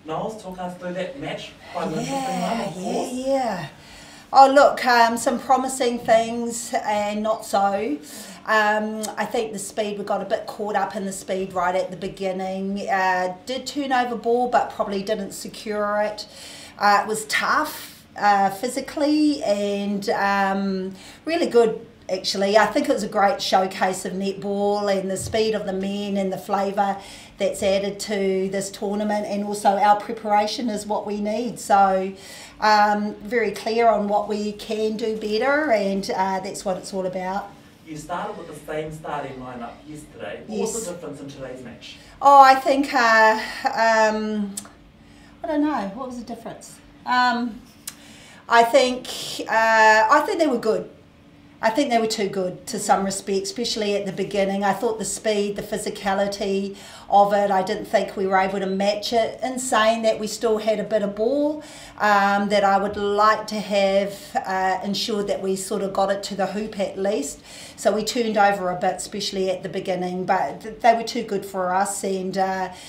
Niles, talk us through that match. Quite an interesting one, of course. Yeah. Oh, look, some promising things and not so. I think the speed, we got a bit caught up in the speed right at the beginning. Did turn over ball, but probably didn't secure it. It was tough physically and really good. Actually, I think it was a great showcase of netball and the speed of the men and the flavour that's added to this tournament, and also our preparation is what we need. So very clear on what we can do better, and that's what it's all about. You started with the same starting lineup yesterday. What was the difference in today's match? Oh, I think, I don't know, what was the difference? I think they were good. I think they were too good to some respect, especially at the beginning. I thought the speed, the physicality of it, I didn't think we were able to match it. In saying that, we still had a bit of ball that I would like to have ensured that we sort of got it to the hoop at least. So we turned over a bit, especially at the beginning, but they were too good for us. And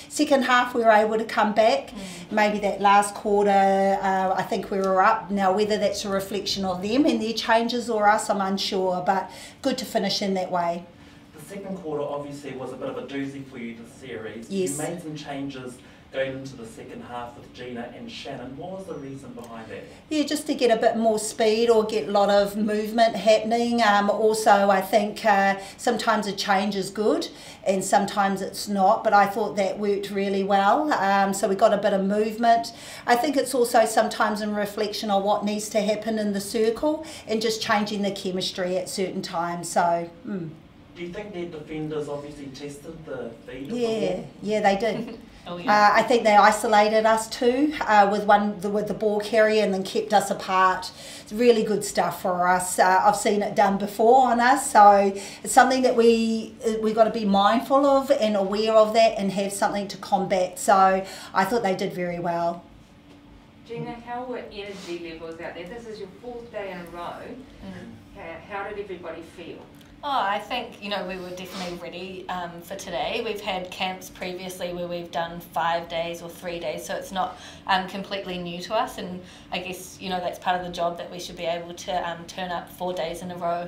second half, we were able to come back. Maybe that last quarter, I think we were up. Now, whether that's a reflection of them and their changes or us, I'm unsure, but good to finish in that way. The second quarter obviously was a bit of a doozy for you this series. Yes. You made some changes going into the second half with Gina and Shannon. What was the reason behind that? Yeah, just to get a bit more speed or get a lot of movement happening. Also, I think sometimes a change is good and sometimes it's not, but I thought that worked really well. So we got a bit of movement. I think it's also sometimes in reflection on what needs to happen in the circle and just changing the chemistry at certain times. So. Do you think their defenders obviously tested the feed of the ball? Yeah, they did. Oh, yeah. I think they isolated us too with the ball carrier and then kept us apart. It's really good stuff for us. I've seen it done before on us, so it's something that we got to be mindful of and aware of that and have something to combat. So I thought they did very well. Gina, how were energy levels out there? This is your fourth day in a row. How did everybody feel? Oh, I think, we were definitely ready for today. We've had camps previously where we've done 5 days or 3 days, so it's not completely new to us, and I guess, that's part of the job, that we should be able to turn up 4 days in a row.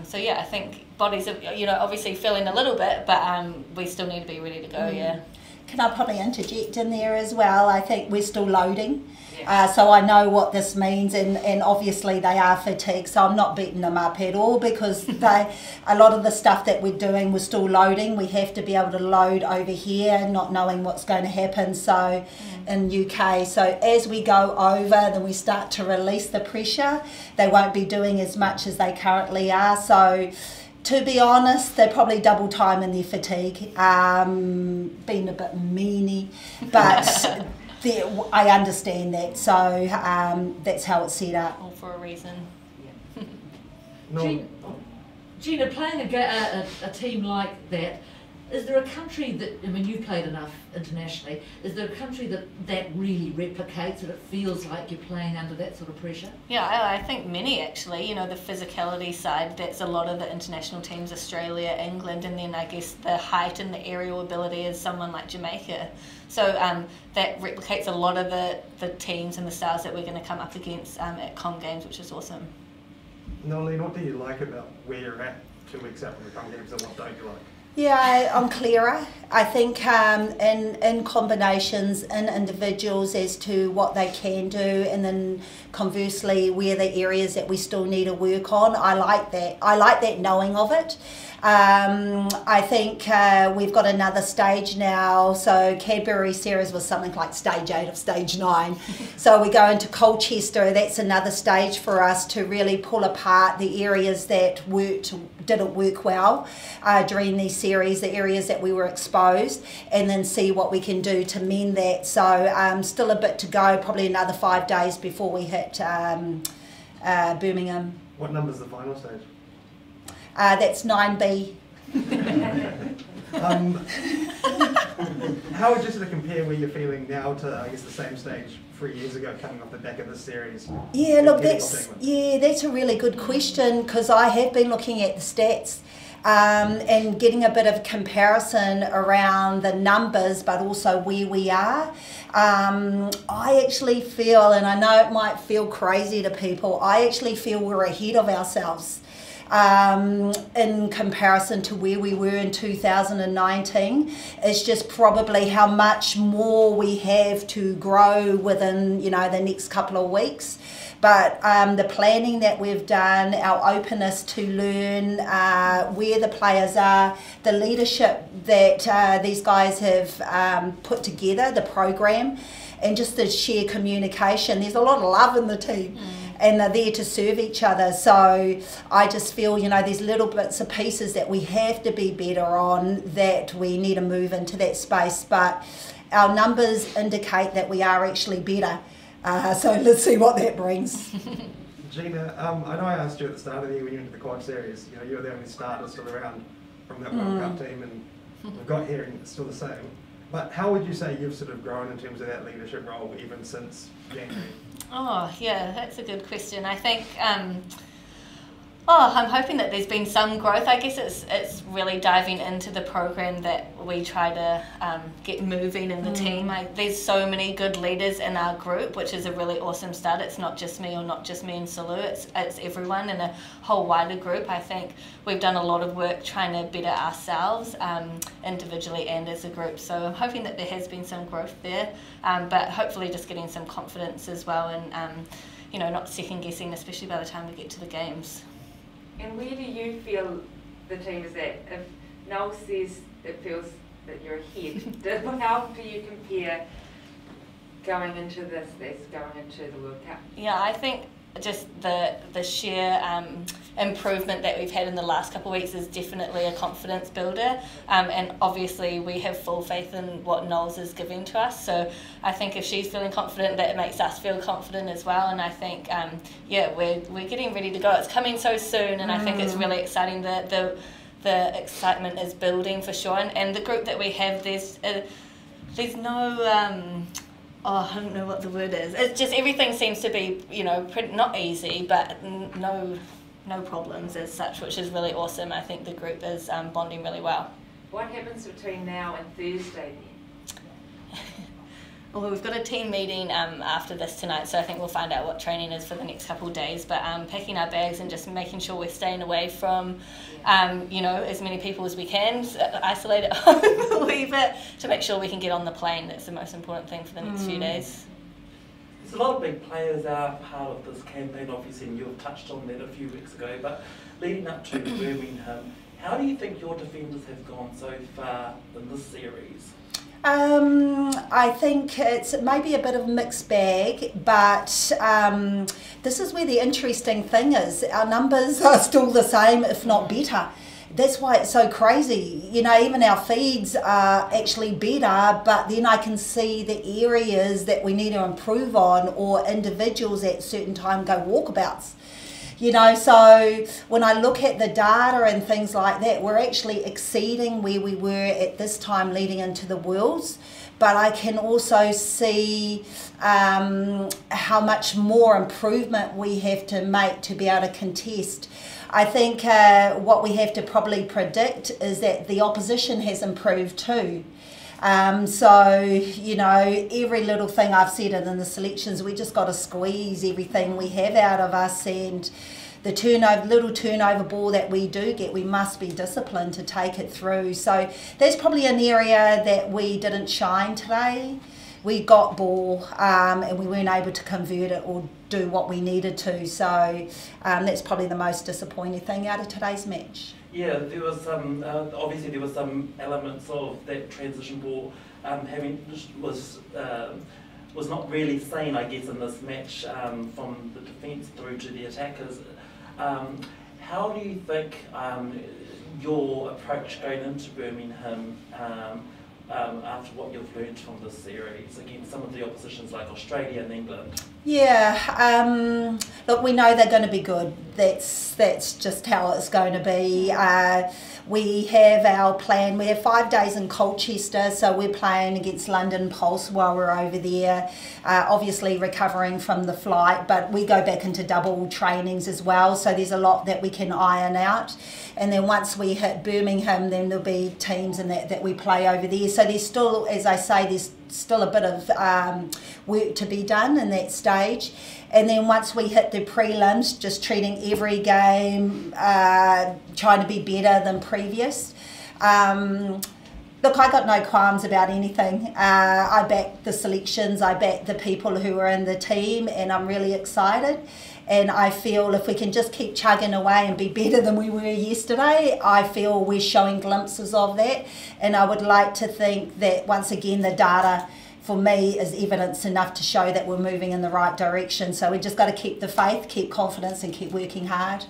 So yeah, I think bodies are, obviously feeling a little bit, but we still need to be ready to go, yeah. Can I probably interject in there as well? I think we're still loading. Yeah. So I know what this means, and obviously they are fatigued, so I'm not beating them up at all, because a lot of the stuff that we're doing, we're still loading. We have to be able to load over here, not knowing what's going to happen. So in UK, so as we go over, then we start to release the pressure. They won't be doing as much as they currently are. So to be honest, they're probably double time in their fatigue, being a bit meanie, but I understand that, so that's how it's set up. All for a reason. Yeah. No. Gina, playing a team like that, is there a country that, you've played enough internationally, is there a country that really replicates it? It feels like you're playing under that sort of pressure? Yeah, I think many actually. The physicality side, that's a lot of the international teams, Australia, England, and then I guess the height and the aerial ability is someone like Jamaica. So that replicates a lot of the teams and the styles that we're going to come up against at Com Games, which is awesome. Nolene, what do you like about where you're at 2 weeks out from the Com Games, and what don't you like? Yeah, I'm clearer. I think in combinations, in individuals as to what they can do, and then conversely where the areas that we still need to work on. I like that. I like that knowing of it. I think we've got another stage now. So Cadbury Series was something like stage 8 of stage 9. So we go into Colchester. That's another stage for us to really pull apart the areas that didn't work well during these series, the areas that we were exposed, and then see what we can do to mend that. So still a bit to go, probably another 5 days before we hit Birmingham. What number's the final stage? That's 9B. How would you sort of compare where you're feeling now to, I guess, the same stage 3 years ago, coming off the back of this series? Yeah, look, that's a really good question, because I have been looking at the stats. and getting a bit of comparison around the numbers, but also where we are. I actually feel, and I know it might feel crazy to people, I actually feel we're ahead of ourselves in comparison to where we were in 2019. It's just probably how much more we have to grow within, the next couple of weeks. But the planning that we've done, our openness to learn where the players are, the leadership that these guys have put together, the program, and just the sheer communication. There's a lot of love in the team. And they're there to serve each other. So I just feel, there's little bits of pieces that we have to be better on, that we need to move into that space. But our numbers indicate that we are actually better. So let's see what that brings. Gina, I know I asked you at the start of the year when you went to the Quad Series, you were the only starter still around from that World Cup team, and we've got here and it's still the same. But how would you say you've sort of grown in terms of that leadership role even since January? Oh, yeah, that's a good question. I think, I'm hoping that there's been some growth. I guess it's really diving into the program that we try to get moving in the team. There's so many good leaders in our group, which is a really awesome start. It's not just me, or not just me and Salu, it's everyone in a whole wider group. I think we've done a lot of work trying to better ourselves individually and as a group. So I'm hoping that there has been some growth there, but hopefully just getting some confidence as well, and not second guessing, especially by the time we get to the games. And where do you feel the team is at? If Noel says it feels that you're ahead, how do you compare going into this, going into the World Cup? Yeah, I think just the sheer improvement that we've had in the last couple of weeks is definitely a confidence builder, and obviously we have full faith in what Knowles is giving to us, so I think if she's feeling confident, that makes us feel confident as well. And I think we're getting ready to go. It's coming so soon, and I think it's really exciting. The excitement is building for sure, and the group that we have, there's no I don't know what the word is. It's just everything seems to be, not easy, but no problems as such, which is really awesome. I think the group is bonding really well. What happens between now and Thursday then? Well, we've got a team meeting after this tonight, so I think we'll find out what training is for the next couple of days. But packing our bags and just making sure we're staying away from, as many people as we can, isolate at home a wee bit, to make sure we can get on the plane. That's the most important thing for the next few days. There's a lot of big players are part of this campaign, obviously, and you've touched on that a few weeks ago. But leading up to Birmingham, how do you think your defenders have gone so far in this series? I think it's maybe a bit of a mixed bag, but this is where the interesting thing is. Our numbers are still the same, if not better. That's why it's so crazy. Even our feeds are actually better, but then I can see the areas that we need to improve on, or individuals at certain time go walkabouts. So when I look at the data and things like that, we're actually exceeding where we were at this time leading into the Worlds. But I can also see how much more improvement we have to make to be able to contest. I think what we have to probably predict is that the opposition has improved too. Every little thing I've said it in the selections, we just got to squeeze everything we have out of us, and the little turnover ball that we do get, we must be disciplined to take it through. So that's probably an area that we didn't shine today. We got ball and we weren't able to convert it or do what we needed to. So that's probably the most disappointing thing out of today's match. Yeah, there was some, obviously there were some elements of that transition ball was not really seen, I guess, in this match from the defence through to the attackers. How do you think your approach going into Birmingham after what you've learned from this series against some of the oppositions like Australia and England? Yeah, look, we know they're going to be good. That's just how it's going to be. We have our plan. We have 5 days in Colchester, so we're playing against London Pulse while we're over there. Obviously recovering from the flight, but we go back into double trainings as well, so there's a lot that we can iron out. And then once we hit Birmingham, then there'll be teams and that we play over there. So there's still, as I say, there's still a bit of work to be done in that stage. And then once we hit the prelims, just treating every game, trying to be better than previous. Look, I got no qualms about anything. I back the selections, I back the people who are in the team, and I'm really excited. And I feel if we can just keep chugging away and be better than we were yesterday, I feel we're showing glimpses of that. And I would like to think that once again the data for me is evidence enough to show that we're moving in the right direction. So we just got to keep the faith, keep confidence, and keep working hard.